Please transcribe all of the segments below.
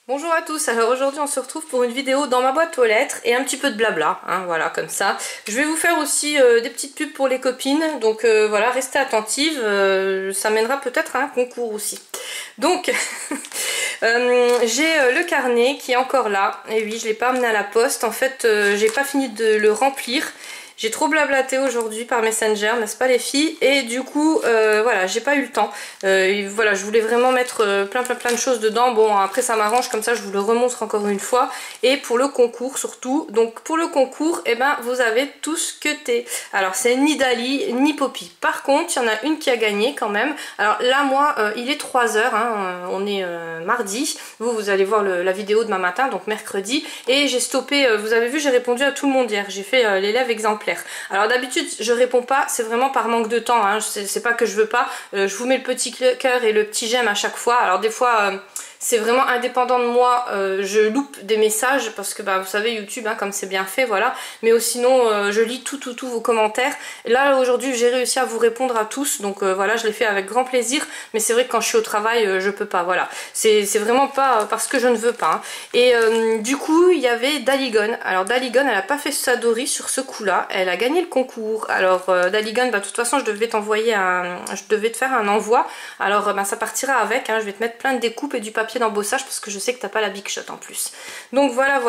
Bonjour à tous, alors aujourd'hui on se retrouve pour une vidéo dans ma boîte aux lettres et un petit peu de blabla, hein, voilà comme ça. Je vais vous faire aussi des petites pubs pour les copines, donc voilà, restez attentives, ça mènera peut-être à un concours aussi. Donc j'ai le carnet qui est encore là, et oui je ne l'ai pas amené à la poste, en fait j'ai pas fini de le remplir. J'ai trop blablaté aujourd'hui par Messenger, n'est-ce pas les filles? Et du coup, voilà, j'ai pas eu le temps. Voilà, je voulais vraiment mettre plein de choses dedans. Bon, après ça m'arrange, comme ça je vous le remontre encore une fois. Et pour le concours surtout. Donc pour le concours, eh ben, vous avez tous cuté. Alors c'est ni Dali, ni Poppy. Par contre, il y en a une qui a gagné quand même. Alors là, moi, il est 3 h, hein, on est mardi. Vous allez voir la vidéo demain matin, donc mercredi. Et j'ai stoppé, vous avez vu, j'ai répondu à tout le monde hier. J'ai fait l'élève exemplaire. Alors d'habitude je réponds pas, c'est vraiment par manque de temps, hein. C'est pas que je veux pas, je vous mets le petit cœur et le petit j'aime à chaque fois. Alors des fois c'est vraiment indépendant de moi, je loupe des messages parce que bah, vous savez YouTube, hein, comme c'est bien fait, voilà. Mais sinon je lis tous vos commentaires. Et là aujourd'hui j'ai réussi à vous répondre à tous, donc voilà, je l'ai fait avec grand plaisir. Mais c'est vrai que quand je suis au travail je peux pas, voilà. C'est vraiment pas parce que je ne veux pas, hein. Et du coup il y avait Daligon. Alors Daligon elle a pas fait sa Dory sur ce coup là, elle a gagné le concours. Alors Daligon, bah, de toute façon je devais t'envoyer je devais te faire un envoi. Alors bah, ça partira avec, hein. Je vais te mettre plein de découpes et du papier d'embossage parce que je sais que t'as pas la Big Shot en plus. Donc voilà.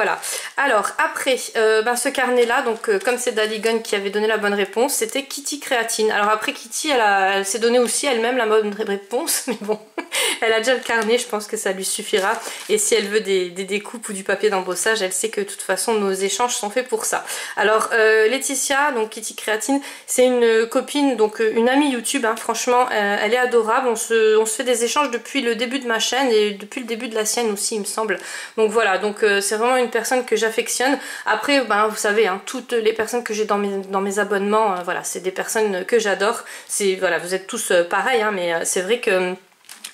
Alors après bah, ce carnet là, donc comme c'est Daligon qui avait donné la bonne réponse, c'était Kitty Créatine. Alors après Kitty elle s'est donné aussi elle-même la bonne réponse, mais bon elle a déjà le carnet, je pense que ça lui suffira. Et si elle veut des découpes ou du papier d'embossage, elle sait que de toute façon nos échanges sont faits pour ça. Alors Laetitia, donc Kitty Créatine, c'est une copine, donc une amie YouTube, hein. Franchement elle est adorable, on se fait des échanges depuis le début de ma chaîne et depuis le début de la sienne aussi il me semble. Donc voilà, donc c'est vraiment une personne que j'affectionne. Après ben, vous savez, hein, toutes les personnes que j'ai dans mes abonnements, voilà, c'est des personnes que j'adore. Voilà, vous êtes tous pareils, hein, mais c'est vrai que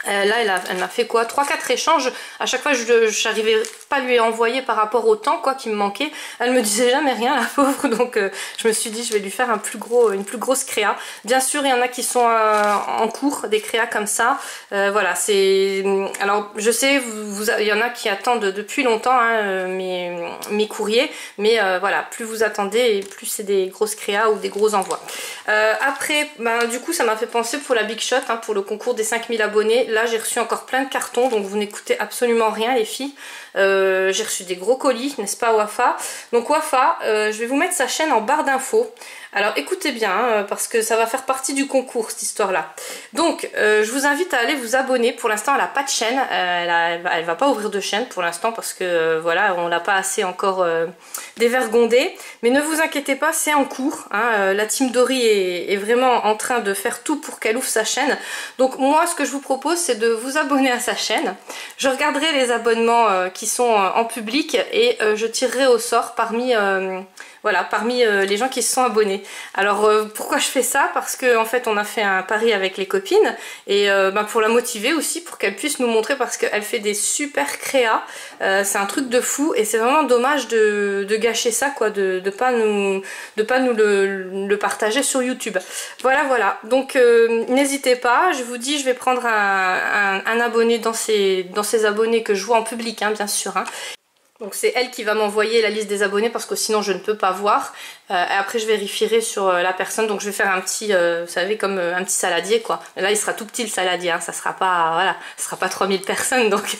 là elle m'a fait quoi, 3-4 échanges. À chaque fois je n'arrivais pas à lui envoyer par rapport au temps quoi qui me manquait. Elle me disait jamais rien la pauvre, donc je me suis dit je vais lui faire une plus grosse créa. Bien sûr il y en a qui sont en cours, des créas comme ça. Voilà, c'est, alors je sais il y en a qui attendent depuis longtemps, hein, mes courriers, mais voilà, plus vous attendez et plus c'est des grosses créas ou des gros envois. Après ben, du coup ça m'a fait penser pour la Big Shot, hein, pour le concours des 5000 abonnés. Là j'ai reçu encore plein de cartons, donc vous n'écoutez absolument rien les filles. J'ai reçu des gros colis, n'est-ce pas Wafa? Donc Wafa, je vais vous mettre sa chaîne en barre d'infos. Alors écoutez bien, hein, parce que ça va faire partie du concours cette histoire là. Donc je vous invite à aller vous abonner. Pour l'instant elle n'a pas de chaîne, elle va pas ouvrir de chaîne pour l'instant parce que voilà, on l'a pas assez encore dévergondée. Mais ne vous inquiétez pas, c'est en cours, hein. La team Dory est vraiment en train de faire tout pour qu'elle ouvre sa chaîne. Donc moi ce que je vous propose c'est de vous abonner à sa chaîne. Je regarderai les abonnements qui sont en public et je tirerai au sort parmi voilà, parmi les gens qui se sont abonnés. Alors pourquoi je fais ça? Parce que en fait on a fait un pari avec les copines et bah, pour la motiver aussi, pour qu'elle puisse nous montrer, parce qu'elle fait des super créas. C'est un truc de fou et c'est vraiment dommage de gâcher ça, quoi, de pas nous le partager sur YouTube. Voilà. Donc n'hésitez pas, je vous dis, je vais prendre un abonné dans ces abonnés que je vois en public, hein, bien sûr, hein. Donc c'est elle qui va m'envoyer la liste des abonnés parce que sinon je ne peux pas voir. Après je vérifierai sur la personne, donc je vais faire un petit, vous savez, comme un petit saladier quoi. Là il sera tout petit le saladier, hein. Ça sera pas, voilà, ça sera pas 3000 personnes donc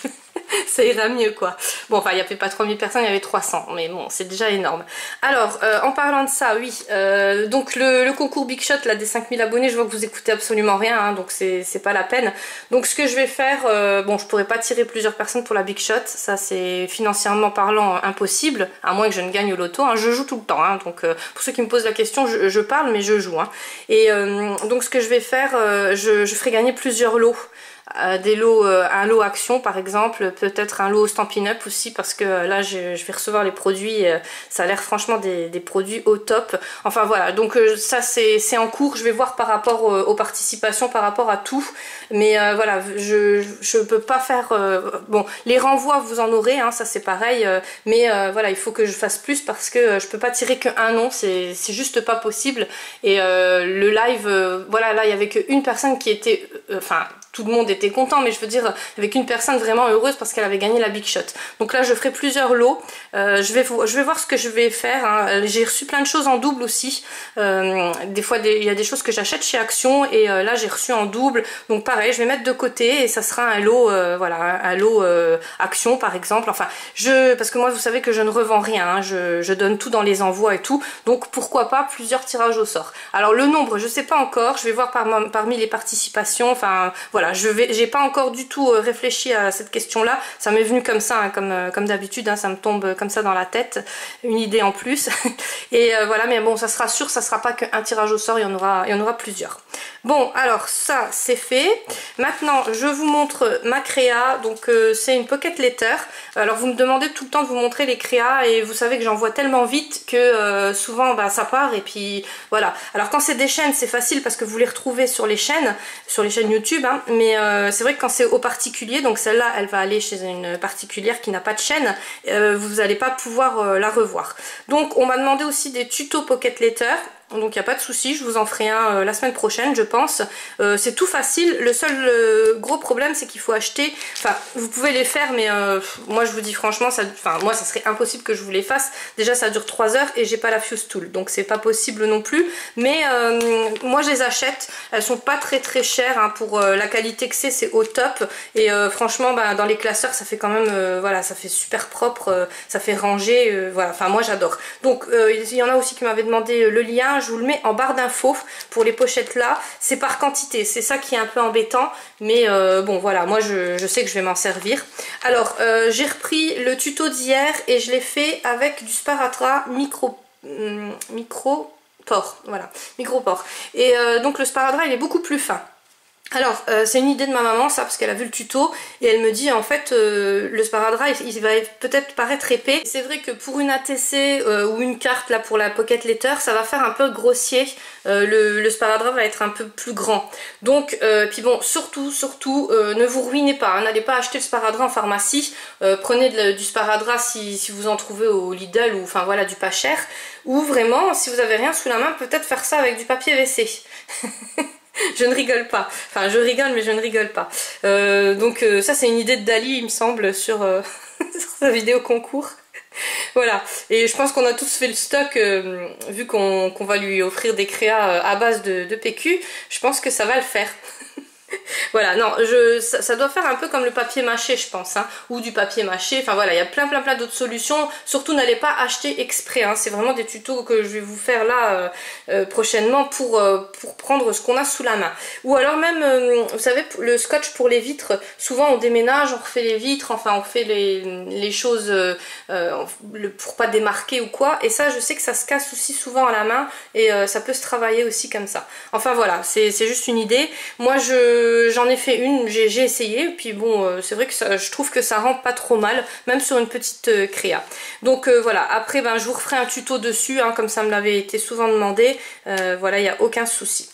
ça ira mieux quoi. Bon enfin il n'y avait pas 3000 personnes, il y avait 300, mais bon c'est déjà énorme. Alors en parlant de ça, oui, donc le concours Big Shot là des 5000 abonnés, je vois que vous écoutez absolument rien, hein, donc c'est pas la peine. Donc ce que je vais faire, bon je pourrais pas tirer plusieurs personnes pour la Big Shot, ça c'est financièrement parlant impossible, à moins que je ne gagne au loto, hein. Je joue tout le temps, hein, donc pour ceux qui me posent la question, je parle mais je joue, hein. Et donc ce que je vais faire, je ferai gagner plusieurs lots. Des lots, un lot action par exemple, peut-être un lot Stampin' Up aussi, parce que là je vais recevoir les produits, ça a l'air franchement des produits au top. Enfin voilà, donc ça c'est en cours, je vais voir par rapport aux participations, par rapport à tout, mais voilà, je peux pas faire, bon les renvois vous en aurez, hein, ça c'est pareil, mais voilà, il faut que je fasse plus parce que je peux pas tirer qu'un nom, c'est juste pas possible. Et le live, voilà, là il y avait qu'une personne qui était, enfin tout le monde était content, mais je veux dire avec une personne vraiment heureuse parce qu'elle avait gagné la Big Shot. Donc là je ferai plusieurs lots, je vais voir ce que je vais faire, hein. J'ai reçu plein de choses en double aussi, des fois il y a des choses que j'achète chez Action et là j'ai reçu en double, donc pareil je vais mettre de côté et ça sera un lot, voilà, un lot Action par exemple, enfin parce que moi vous savez que je ne revends rien, hein. Je donne tout dans les envois et tout, donc pourquoi pas plusieurs tirages au sort. Alors le nombre je sais pas encore, je vais voir parmi les participations, enfin voilà, j'ai pas encore du tout réfléchi à cette question là, ça m'est venu comme ça, hein, comme d'habitude, hein, ça me tombe comme ça dans la tête, une idée en plus et voilà, mais bon ça sera sûr, ça sera pas qu'un tirage au sort, il y en aura plusieurs. Bon alors ça c'est fait, maintenant je vous montre ma créa, donc c'est une pocket letter. Alors vous me demandez tout le temps de vous montrer les créas et vous savez que j'envoie tellement vite que souvent bah, ça part et puis voilà. Alors quand c'est des chaînes c'est facile parce que vous les retrouvez sur les chaînes YouTube, hein, mais c'est vrai que quand c'est au particulier, donc celle-là elle va aller chez une particulière qui n'a pas de chaîne, vous n'allez pas pouvoir la revoir. Donc on m'a demandé aussi des tutos pocket letter. Donc il n'y a pas de souci, je vous en ferai un la semaine prochaine je pense. C'est tout facile, le seul gros problème c'est qu'il faut acheter, enfin vous pouvez les faire mais moi je vous dis franchement, moi ça serait impossible que je vous les fasse. Déjà ça dure 3 heures et j'ai pas la fuse tool, donc c'est pas possible non plus. Mais moi je les achète, elles sont pas très chères, hein, pour la qualité que c'est au top. Et franchement bah, dans les classeurs ça fait quand même, voilà, ça fait super propre, ça fait ranger, voilà, enfin moi j'adore. Donc il y en a aussi qui m'avaient demandé le lien. Je vous le mets en barre d'infos pour les pochettes là, c'est par quantité, c'est ça qui est un peu embêtant, mais bon voilà, moi je sais que je vais m'en servir. Alors j'ai repris le tuto d'hier et je l'ai fait avec du sparadrap micro port, voilà, micro port. Et donc le sparadrap il est beaucoup plus fin. Alors c'est une idée de ma maman ça, parce qu'elle a vu le tuto et elle me dit en fait le sparadrap il va peut-être paraître épais. C'est vrai que pour une ATC ou une carte là pour la pocket letter ça va faire un peu grossier, le sparadrap va être un peu plus grand. Donc puis bon surtout ne vous ruinez pas, hein, n'allez pas acheter le sparadrap en pharmacie, prenez du sparadrap si vous en trouvez au Lidl ou enfin voilà du pas cher, ou vraiment si vous avez rien sous la main peut-être faire ça avec du papier WC. Je ne rigole pas, enfin je rigole mais je ne rigole pas. Donc ça c'est une idée de Dali il me semble sur, sur sa vidéo concours. Voilà, et je pense qu'on a tous fait le stock, vu qu'on va lui offrir des créas à base de PQ, je pense que ça va le faire. Voilà, non, ça doit faire un peu comme le papier mâché je pense, hein, ou du papier mâché, enfin voilà, il y a plein d'autres solutions. Surtout n'allez pas acheter exprès, hein, c'est vraiment des tutos que je vais vous faire là prochainement pour prendre ce qu'on a sous la main. Ou alors même, vous savez, le scotch pour les vitres, souvent on déménage, on refait les vitres, enfin on fait les choses pour pas démarquer ou quoi, et ça je sais que ça se casse aussi souvent à la main, et ça peut se travailler aussi comme ça. Enfin voilà, c'est juste une idée. Moi j'en ai fait une, j'ai essayé, puis bon c'est vrai que je trouve que ça rend pas trop mal, même sur une petite créa. Donc voilà, après ben, je vous referai un tuto dessus, hein, comme ça me l'avait été souvent demandé, voilà, il n'y a aucun souci.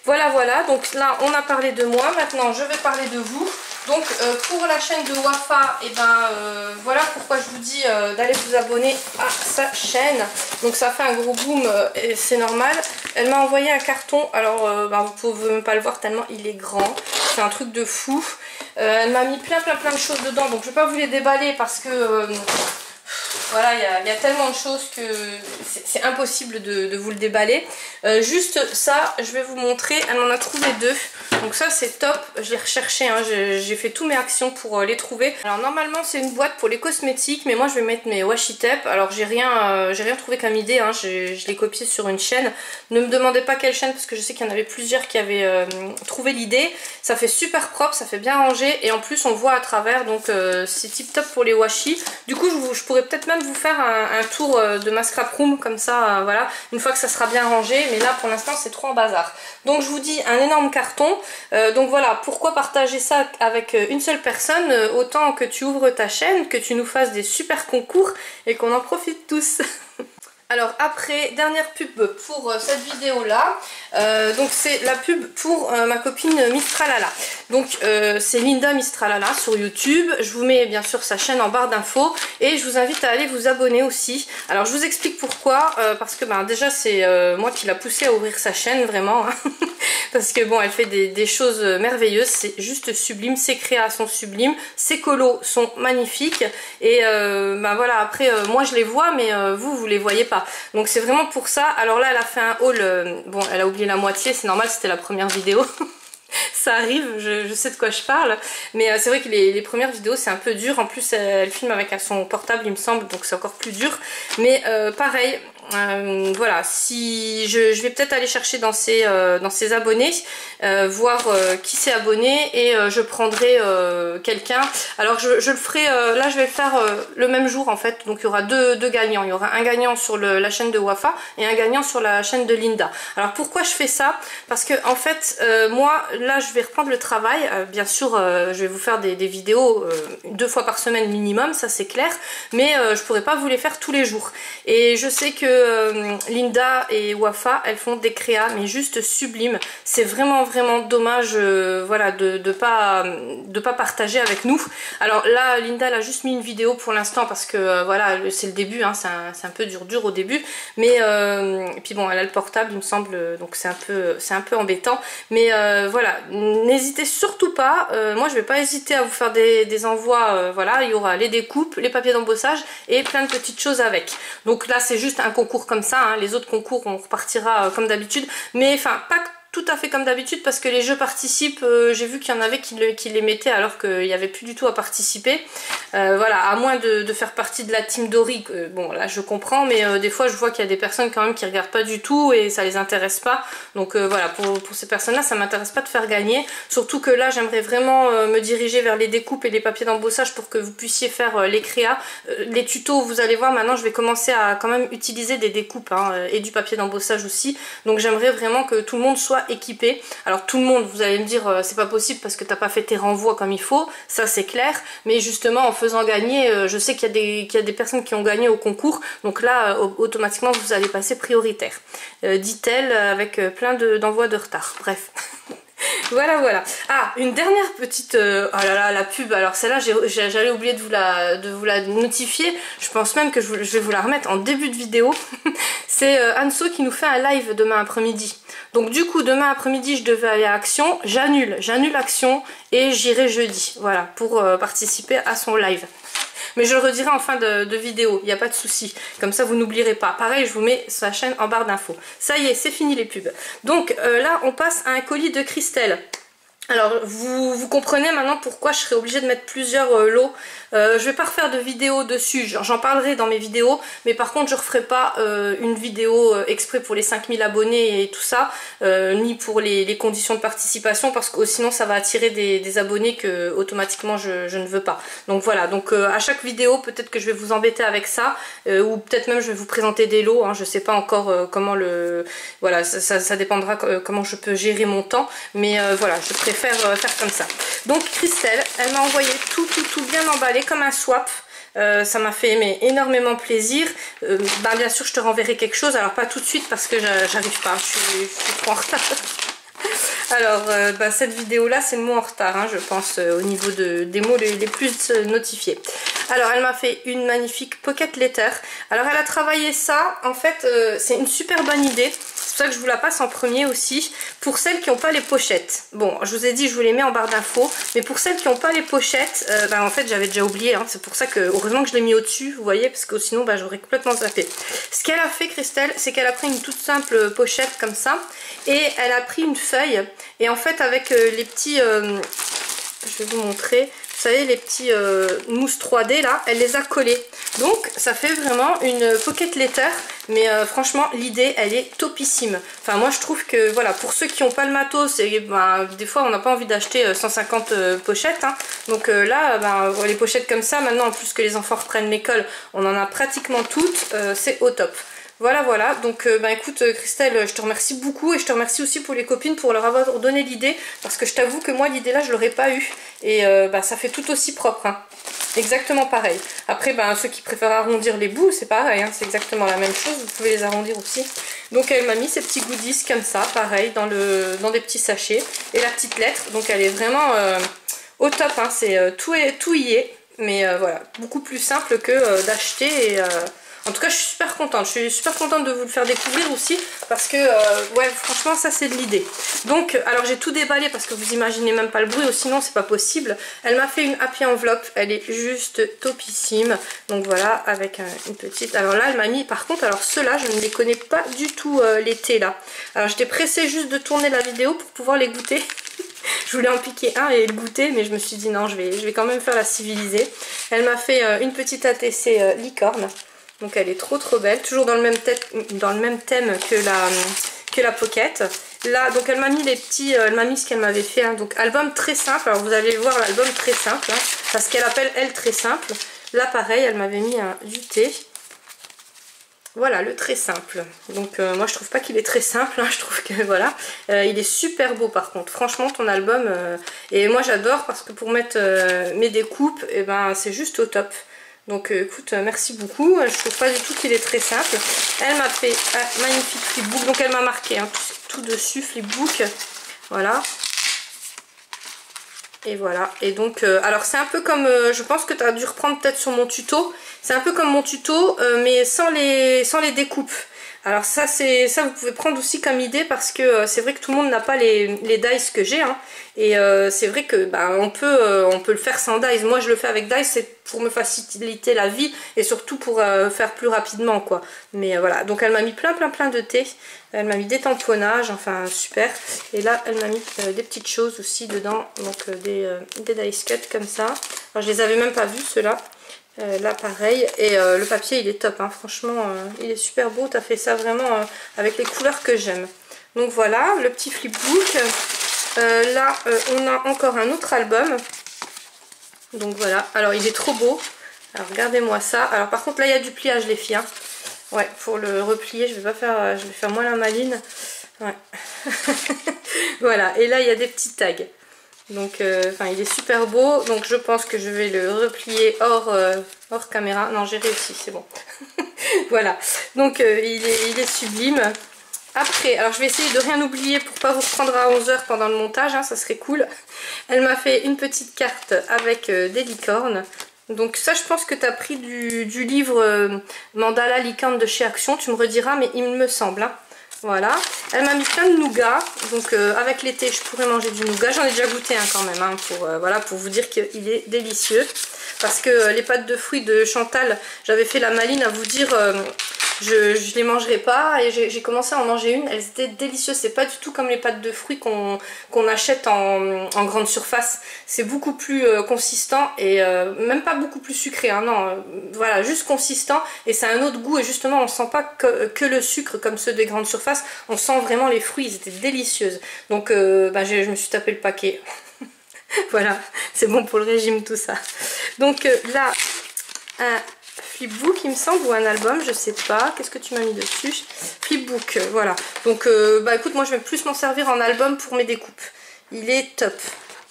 Voilà, donc là on a parlé de moi, maintenant je vais parler de vous. Donc pour la chaîne de Wafa, et ben voilà pourquoi je vous dis d'aller vous abonner à sa chaîne. Donc ça fait un gros boom et c'est normal. Elle m'a envoyé un carton, alors ben, vous pouvez même pas le voir tellement il est grand. C'est un truc de fou. Elle m'a mis plein de choses dedans, donc je vais pas vous les déballer parce que voilà, il y a tellement de choses que c'est impossible de vous le déballer. Juste ça, je vais vous montrer, elle m'en a trouvé 2. Donc ça c'est top, je l'ai recherché, hein, j'ai fait tous mes actions pour les trouver. Alors normalement c'est une boîte pour les cosmétiques, mais moi je vais mettre mes washi tape. Alors j'ai rien trouvé comme idée, hein, je l'ai copié sur une chaîne. Ne me demandez pas quelle chaîne parce que je sais qu'il y en avait plusieurs qui avaient trouvé l'idée. Ça fait super propre, ça fait bien rangé et en plus on voit à travers, donc c'est tip top pour les washi. Du coup je pourrais peut-être même vous faire un tour de ma scrap room comme ça, voilà, une fois que ça sera bien rangé, mais là pour l'instant c'est trop en bazar. Donc je vous dis un énorme carton. Donc voilà, pourquoi partager ça avec une seule personne, autant que tu ouvres ta chaîne, que tu nous fasses des super concours et qu'on en profite tous. Alors après, dernière pub pour cette vidéo là, donc c'est la pub pour ma copine Mistralala. Donc c'est Linda Mistralala sur YouTube, je vous mets bien sûr sa chaîne en barre d'infos et je vous invite à aller vous abonner aussi. Alors je vous explique pourquoi, parce que ben, déjà c'est moi qui l'a poussée à ouvrir sa chaîne vraiment, hein. parce que bon, elle fait des choses merveilleuses, c'est juste sublime, ses créas sont sublimes, ses colos sont magnifiques, et bah voilà, après moi je les vois, mais vous les voyez pas. Donc c'est vraiment pour ça. Alors là elle a fait un haul, bon elle a oublié la moitié, c'est normal, c'était la première vidéo. Ça arrive, je sais de quoi je parle, mais c'est vrai que les premières vidéos c'est un peu dur, en plus elle filme avec son portable il me semble, donc c'est encore plus dur, mais pareil, voilà, si je vais peut-être aller chercher dans ses abonnés, voir qui s'est abonné, et je prendrai quelqu'un. Alors je le ferai, là je vais le faire le même jour en fait, donc il y aura deux gagnants, il y aura un gagnant sur la chaîne de Wafa et un gagnant sur la chaîne de Linda. Alors pourquoi je fais ça? Parce que en fait moi là je vais reprendre le travail, bien sûr je vais vous faire des vidéos 2 fois par semaine minimum, ça c'est clair, mais je pourrais pas vous les faire tous les jours, et je sais que Linda et Wafa elles font des créas mais juste sublimes. C'est vraiment dommage voilà de pas partager avec nous. Alors là Linda elle a juste mis une vidéo pour l'instant parce que voilà c'est le début, hein, c'est un peu dur au début, mais et puis bon elle a le portable il me semble, donc c'est un peu embêtant, mais voilà, n'hésitez surtout pas, moi je vais pas hésiter à vous faire des envois, voilà, il y aura les découpes, les papiers d'embossage et plein de petites choses avec. Donc là c'est juste un concours comme ça, hein. Les autres concours on repartira comme d'habitude, mais enfin pas tout à fait comme d'habitude parce que les jeux participent, j'ai vu qu'il y en avait qui les mettaient alors qu'il n'y avait plus du tout à participer, voilà, à moins de faire partie de la team Dory, bon là je comprends, mais des fois je vois qu'il y a des personnes quand même qui regardent pas du tout et ça les intéresse pas, donc voilà, pour ces personnes là ça m'intéresse pas de faire gagner, surtout que là j'aimerais vraiment me diriger vers les découpes et les papiers d'embossage pour que vous puissiez faire les créas, les tutos, vous allez voir maintenant je vais commencer à quand même utiliser des découpes, hein, et du papier d'embossage aussi, donc j'aimerais vraiment que tout le monde soit équipé. Alors tout le monde, vous allez me dire c'est pas possible parce que t'as pas fait tes renvois comme il faut, ça c'est clair, mais justement en faisant gagner, je sais qu'il y a des personnes qui ont gagné au concours, donc là automatiquement vous allez passer prioritaire, dit-elle avec plein d'envois de retard, bref. Voilà. Ah, une dernière petite... oh là là, la pub. Alors celle-là, j'allais oublier de vous la notifier. Je pense même que je vais vous la remettre en début de vidéo. C'est Anso qui nous fait un live demain après-midi. Donc du coup, demain après-midi, je devais aller à Action. J'annule Action et j'irai jeudi. Voilà, pour participer à son live. Mais je le redirai en fin de vidéo, il n'y a pas de souci. Comme ça, vous n'oublierez pas. Pareil, je vous mets sa chaîne en barre d'infos. Ça y est, c'est fini les pubs. Donc là, on passe à un colis de Christelle. Alors vous comprenez maintenant pourquoi je serais obligée de mettre plusieurs lots. Je vais pas refaire de vidéo dessus, j'en parlerai dans mes vidéos, mais par contre je referai pas une vidéo exprès pour les 5000 abonnés et tout ça, ni pour les conditions de participation, parce que sinon ça va attirer des abonnés que automatiquement je ne veux pas. Donc voilà, donc à chaque vidéo peut-être que je vais vous embêter avec ça, ou peut-être même je vais vous présenter des lots, hein, je sais pas encore comment voilà, ça dépendra comment je peux gérer mon temps, mais voilà, je préfère faire comme ça. Donc Christelle, elle m'a envoyé tout bien emballé comme un swap. Ça m'a fait énormément plaisir. Bien sûr je te renverrai quelque chose, alors pas tout de suite parce que j'arrive pas, je suis trop en retard. Alors cette vidéo là c'est le mot en retard, hein, je pense, au niveau des mots les plus notifiés. Alors elle m'a fait une magnifique pocket letter. Alors elle a travaillé ça, en fait c'est une super bonne idée. C'est pour ça que je vous la passe en premier aussi. Pour celles qui n'ont pas les pochettes. Bon, je vous ai dit je vous les mets en barre d'infos. Mais pour celles qui n'ont pas les pochettes, en fait j'avais déjà oublié, hein, c'est pour ça que heureusement que je l'ai mis au-dessus, vous voyez, parce que sinon j'aurais complètement zappé. Ce qu'elle a fait Christelle, c'est qu'elle a pris une toute simple pochette comme ça. Et elle a pris une feuille. Et en fait avec les petits... je vais vous montrer. Vous savez, les petits mousses 3D là, elle les a collés. Donc ça fait vraiment une pocket letter. Mais franchement l'idée elle est topissime. Enfin moi je trouve que voilà, pour ceux qui n'ont pas le matos, et des fois on n'a pas envie d'acheter 150 pochettes, hein. Donc là les pochettes comme ça, maintenant en plus que les enfants reprennent l'école, on en a pratiquement toutes, c'est au top. Voilà, donc écoute Christelle, je te remercie beaucoup, et je te remercie aussi pour les copines pour leur avoir donné l'idée, parce que je t'avoue que moi l'idée là je l'aurais pas eu, et ça fait tout aussi propre, hein. Exactement pareil. Après ceux qui préfèrent arrondir les bouts, c'est pareil, hein, c'est exactement la même chose, vous pouvez les arrondir aussi. Donc elle m'a mis ces petits goodies comme ça, pareil, dans des petits sachets, et la petite lettre, donc elle est vraiment au top, hein, c'est tout y est, mais voilà, beaucoup plus simple que d'acheter et... En tout cas je suis super contente, de vous le faire découvrir aussi parce que ouais franchement ça c'est de l'idée. Donc alors j'ai tout déballé parce que vous imaginez même pas le bruit, ou sinon c'est pas possible. Elle m'a fait une happy enveloppe, elle est juste topissime. Donc voilà, avec une petite... Alors là elle m'a mis, par contre alors ceux-là je ne les connais pas du tout, les thés là. Alors j'étais pressée juste de tourner la vidéo pour pouvoir les goûter. Je voulais en piquer un et le goûter, mais je me suis dit non, je vais quand même faire la civilisée. Elle m'a fait une petite ATC licorne, donc elle est trop belle, toujours dans le même thème que la pocket. Là, donc elle m'a mis les petits, elle m'a mis ce qu'elle m'avait fait, hein, donc album très simple. Alors vous allez voir l'album très simple, hein, parce qu'elle appelle elle très simple. Là pareil, elle m'avait mis du thé. Voilà, le très simple. Donc moi je trouve pas qu'il est très simple, hein, je trouve que voilà. Il est super beau par contre. Franchement ton album, et moi j'adore parce que pour mettre mes découpes, et ben c'est juste au top. Donc écoute, merci beaucoup. Je trouve pas du tout qu'il est très simple. Elle m'a fait un magnifique flipbook, donc elle m'a marqué hein, tout dessus, flipbook. Voilà. Et voilà, et donc, alors c'est un peu comme, je pense que tu as dû reprendre peut-être sur mon tuto, c'est un peu comme mon tuto, mais sans les découpes. Alors ça vous pouvez prendre aussi comme idée parce que c'est vrai que tout le monde n'a pas les dies que j'ai, hein, et c'est vrai que bah, on peut le faire sans dies. Moi je le fais avec dies, c'est pour me faciliter la vie et surtout pour faire plus rapidement quoi. Mais voilà, donc elle m'a mis plein de thé, elle m'a mis des tamponnages, enfin super. Et là elle m'a mis des petites choses aussi dedans, donc des dice cut comme ça. Alors je les avais même pas vus ceux-là. Là pareil, et le papier il est top, hein. Franchement il est super beau, tu as fait ça vraiment avec les couleurs que j'aime. Donc voilà, le petit flipbook. Là on a encore un autre album, donc voilà, alors il est trop beau, alors regardez-moi ça. Alors par contre là il y a du pliage les filles, hein. Ouais, pour le replier je vais pas faire, je vais faire moins la maline, ouais. Voilà, et là il y a des petits tags. Donc enfin il est super beau, donc je pense que je vais le replier hors caméra. Non, j'ai réussi, c'est bon. Voilà, donc il est sublime. Après, alors je vais essayer de rien oublier pour pas vous reprendre à 11 h pendant le montage, hein, ça serait cool. Elle m'a fait une petite carte avec des licornes. Donc ça je pense que tu as pris du livre Mandala licorne de chez Action, tu me rediras, mais il me semble, hein. Voilà, elle m'a mis plein de nougat, donc avec l'été je pourrais manger du nougat, j'en ai déjà goûté un quand même, hein, voilà, pour vous dire qu'il est délicieux. Parce que les pâtes de fruits de Chantal, j'avais fait la maline à vous dire, je les mangerai pas, et j'ai commencé à en manger une, elles étaient délicieuses. C'est pas du tout comme les pâtes de fruits qu'on achète en grande surface, c'est beaucoup plus consistant et même pas beaucoup plus sucré, hein, non, voilà, juste consistant, et c'est un autre goût, et justement on sent pas que le sucre comme ceux des grandes surfaces, on sent vraiment les fruits, ils étaient délicieuses. Donc bah, je me suis tapé le paquet. Voilà, c'est bon pour le régime tout ça. Donc là, un flipbook il me semble, ou un album, je sais pas, qu'est-ce que tu m'as mis dessus? Flipbook, voilà. Donc bah écoute, moi je vais plus m'en servir en album pour mes découpes. Il est top.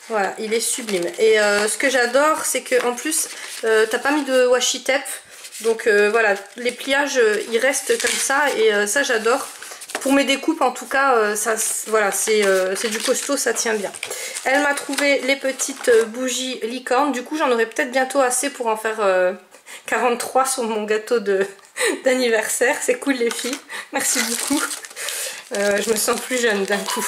Voilà, il est sublime. Et ce que j'adore, c'est que en plus, t'as pas mis de washi tape. Donc voilà, les pliages, ils restent comme ça, et ça j'adore. Pour mes découpes en tout cas, ça, voilà, c'est du costaud, ça tient bien. Elle m'a trouvé les petites bougies licorne. Du coup j'en aurai peut-être bientôt assez pour en faire 43 sur mon gâteau d'anniversaire. C'est cool les filles, merci beaucoup. Je me sens plus jeune d'un coup.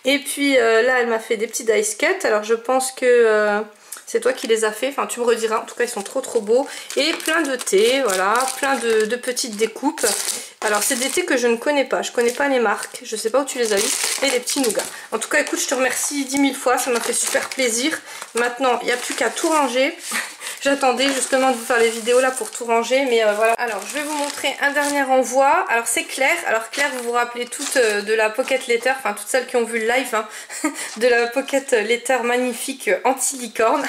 Et puis là elle m'a fait des petits dice cut. Alors je pense que c'est toi qui les as fait, enfin tu me rediras, en tout cas ils sont trop beaux. Et plein de thé, voilà, plein de petites découpes. Alors c'est des thés que je ne connais pas, je connais pas les marques, je sais pas où tu les as eu. Et des petits nougats. En tout cas écoute, je te remercie 10 000 fois, ça m'a fait super plaisir. Maintenant il n'y a plus qu'à tout ranger. J'attendais justement de vous faire les vidéos là pour tout ranger, mais voilà. Alors je vais vous montrer un dernier envoi. Alors c'est Claire. Alors Claire, vous vous rappelez toutes de la Pocket Letter, enfin toutes celles qui ont vu le live, hein, de la Pocket Letter magnifique anti-licorne.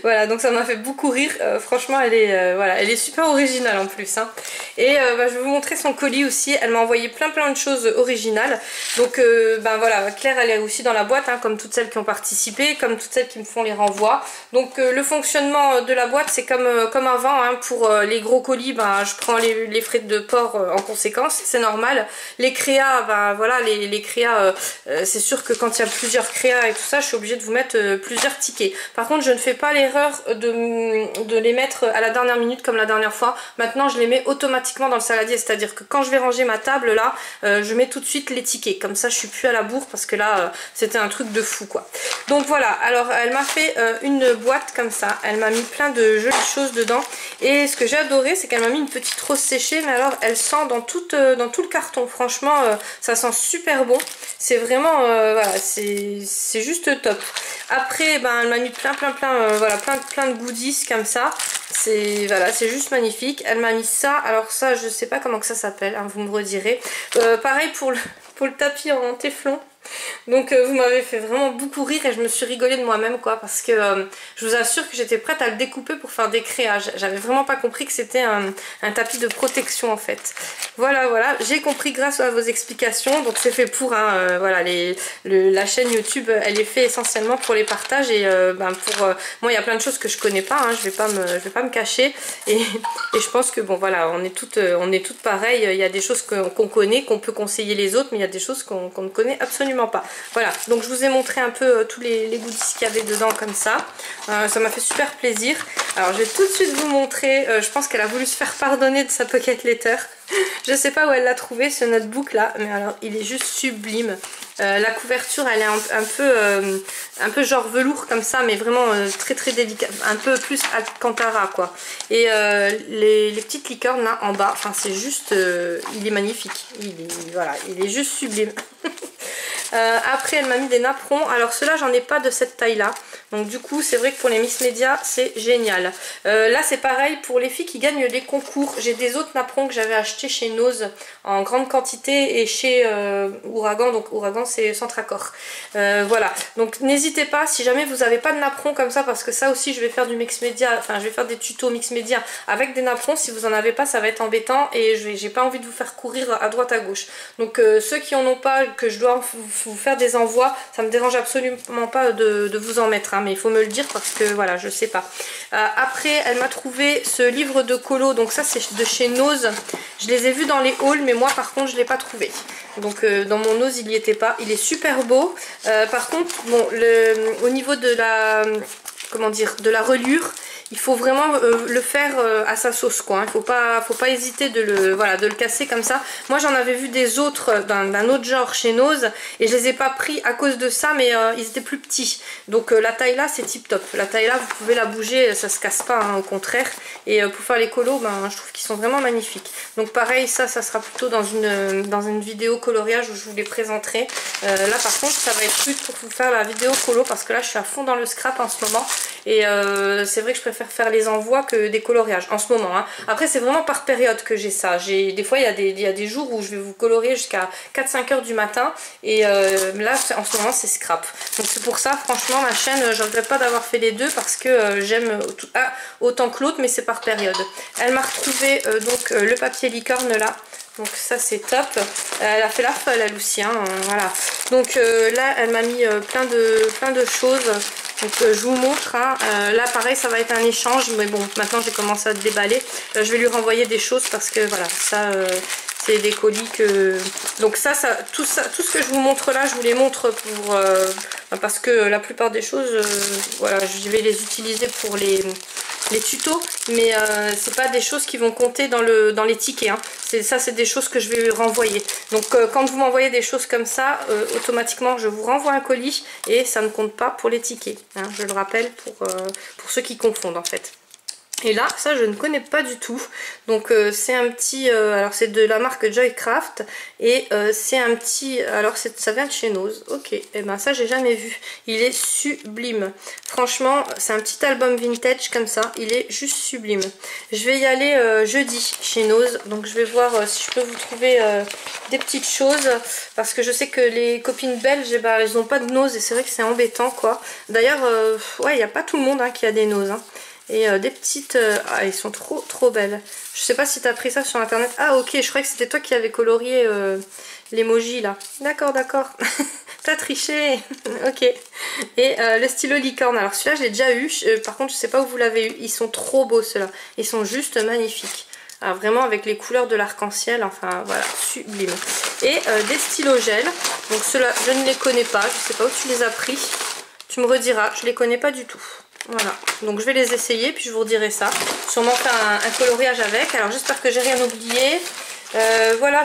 Voilà, donc ça m'a fait beaucoup rire. Franchement elle est, voilà, elle est super originale en plus, hein. Et bah, je vais vous montrer son colis aussi. Elle m'a envoyé plein de choses originales. Donc ben voilà, Claire elle est aussi dans la boîte, hein, comme toutes celles qui ont participé, comme toutes celles qui me font les renvois. Donc le fonctionnement de la boîte c'est comme avant, hein. Pour les gros colis, ben, je prends les frais de port en conséquence, c'est normal. Les créas, ben voilà, les créas, c'est sûr que quand il y a plusieurs créas et tout ça, je suis obligée de vous mettre plusieurs tickets. Par contre je ne fais pas pas l'erreur de les mettre à la dernière minute comme la dernière fois. Maintenant je les mets automatiquement dans le saladier, c'est à dire que quand je vais ranger ma table là, je mets tout de suite les tickets, comme ça je suis plus à la bourre parce que là c'était un truc de fou quoi. Donc voilà, alors elle m'a fait une boîte comme ça, elle m'a mis plein de jolies choses dedans et ce que j'ai adoré c'est qu'elle m'a mis une petite rose séchée, mais alors elle sent dans tout le carton, franchement ça sent super bon, c'est vraiment voilà, c'est juste top. Après ben, elle m'a mis voilà, plein de goodies comme ça, c'est voilà, c'est juste magnifique. Elle m'a mis ça, alors ça je sais pas comment que ça s'appelle, hein, vous me redirez. Pareil pour le tapis en téflon. Donc vous m'avez fait vraiment beaucoup rire et je me suis rigolée de moi-même quoi, parce que je vous assure que j'étais prête à le découper pour faire des créages. J'avais vraiment pas compris que c'était un tapis de protection en fait. Voilà, j'ai compris grâce à vos explications, donc c'est fait pour voilà, la chaîne YouTube elle est faite essentiellement pour les partages et ben pour moi il y a plein de choses que je connais pas, hein, je vais pas me cacher et je pense que bon voilà, on est toutes pareilles, il y a des choses qu'on connaît, qu'on peut conseiller les autres, mais il y a des choses qu'on ne connaît absolument pas. Voilà, donc je vous ai montré un peu tous les goodies qu'il y avait dedans comme ça. Ça m'a fait super plaisir. Alors je vais tout de suite vous montrer, je pense qu'elle a voulu se faire pardonner de sa pocket letter. Je sais pas où elle l'a trouvé ce notebook là, mais alors il est juste sublime. La couverture elle est un peu genre velours comme ça, mais vraiment très délicat, un peu plus Alcantara quoi. Et les petites licornes là en bas, enfin c'est juste, il est magnifique, voilà, il est juste sublime. Après elle m'a mis des napperons, alors ceux-là j'en ai pas de cette taille là, donc du coup c'est vrai que pour les Miss Média c'est génial. Là c'est pareil pour les filles qui gagnent les concours, j'ai des autres napperons que j'avais achetés chez Nose en grande quantité et chez Ouragan, donc Ouragan c'est Centracor. Voilà, donc n'hésitez pas si jamais vous n'avez pas de napperons comme ça, parce que ça aussi je vais faire du mix média, enfin je vais faire des tutos mix média avec des napperons, si vous en avez pas ça va être embêtant et j'ai pas envie de vous faire courir à droite à gauche. Donc ceux qui en ont pas, que je dois vous faire des envois, ça me dérange absolument pas de vous en mettre, hein, mais il faut me le dire parce que voilà je sais pas. Après elle m'a trouvé ce livre de colo, donc ça c'est de chez Nose, je les ai vus dans les hauls mais moi par contre je l'ai pas trouvé, donc dans mon Nose il y était pas, il est super beau. Par contre bon, au niveau de la comment dire, de la reliure, il faut vraiment le faire à sa sauce quoi, hein. Faut pas hésiter de le casser comme ça. Moi j'en avais vu des autres d'un autre genre chez Nose et je les ai pas pris à cause de ça, mais ils étaient plus petits, donc la taille là c'est tip top. La taille là vous pouvez la bouger, ça se casse pas, hein, au contraire, et pour faire les colos ben, je trouve qu'ils sont vraiment magnifiques. Donc pareil ça sera plutôt dans une vidéo coloriage où je vous les présenterai. Là par contre ça va être plus pour vous faire la vidéo colo parce que là je suis à fond dans le scrap en ce moment et c'est vrai que je préfère faire les envois que des coloriages en ce moment, hein. Après c'est vraiment par période que j'ai ça, des fois il y a des jours où je vais vous colorier jusqu'à 4-5 heures du matin et là en ce moment c'est scrap, donc c'est pour ça franchement ma chaîne je regrette pas d'avoir fait les deux parce que j'aime autant que l'autre, mais c'est par période. Elle m'a retrouvé donc le papier licorne là, donc ça c'est top. Elle a fait la folle elle aussi, hein, voilà. Donc là elle m'a mis plein de choses. Donc je vous montre, hein. Là pareil ça va être un échange, mais bon maintenant j'ai commencé à te déballer. Je vais lui renvoyer des choses parce que voilà ça c'est des colis que... Donc tout ce que je vous montre là je vous les montre pour parce que la plupart des choses voilà je vais les utiliser pour les tutos, mais c'est pas des choses qui vont compter dans les tickets, hein. C'est des choses que je vais renvoyer. Donc quand vous m'envoyez des choses comme ça, automatiquement je vous renvoie un colis et ça ne compte pas pour les tickets, hein, je le rappelle pour ceux qui confondent en fait. Et là, ça je ne connais pas du tout. Donc c'est un petit, alors c'est de la marque Joycraft et c'est un petit, alors ça vient de chez Nose. Ok, et ben ça j'ai jamais vu. Il est sublime. Franchement, c'est un petit album vintage comme ça. Il est juste sublime. Je vais y aller jeudi chez Nose. Donc je vais voir si je peux vous trouver des petites choses parce que je sais que les copines belges, eh ben, elles n'ont pas de Nose et c'est vrai que c'est embêtant quoi. D'ailleurs, ouais, il n'y a pas tout le monde, hein, qui a des Nose, hein. Et des petites... ah, elles sont trop belles. Je sais pas si t'as pris ça sur internet. Ah ok, je croyais que c'était toi qui avais colorié l'emoji là. D'accord. T'as triché. Ok. Et le stylo licorne. Alors celui-là je l'ai déjà eu. Par contre je sais pas où vous l'avez eu. Ils sont trop beaux ceux-là. Ils sont juste magnifiques. Alors, vraiment avec les couleurs de l'arc-en-ciel. Enfin voilà, sublime. Et des stylos gel. Donc ceux-là je ne les connais pas. Je sais pas où tu les as pris. Tu me rediras. Je les connais pas du tout. Voilà, donc je vais les essayer puis je vous redirai ça. Sûrement faire un coloriage avec. Alors j'espère que j'ai rien oublié. Voilà.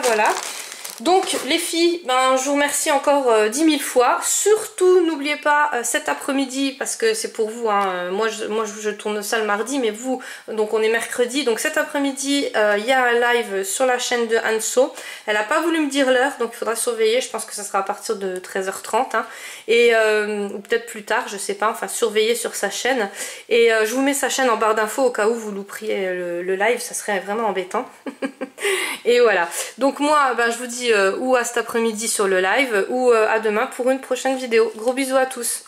Donc les filles, ben, je vous remercie encore 10 000 fois. Surtout n'oubliez pas cet après-midi, parce que c'est pour vous, hein, moi je tourne ça le mardi, mais vous, donc on est mercredi. Donc cet après-midi, il y a un live sur la chaîne de Anso. Elle n'a pas voulu me dire l'heure, donc il faudra surveiller. Je pense que ça sera à partir de 13h30. Hein, ou peut-être plus tard, je sais pas. Enfin, surveiller sur sa chaîne. Et je vous mets sa chaîne en barre d'infos au cas où vous loupriez le live. Ça serait vraiment embêtant. Et voilà. Donc moi, ben, je vous dis ou à cet après-midi sur le live ou à demain pour une prochaine vidéo. Gros bisous à tous.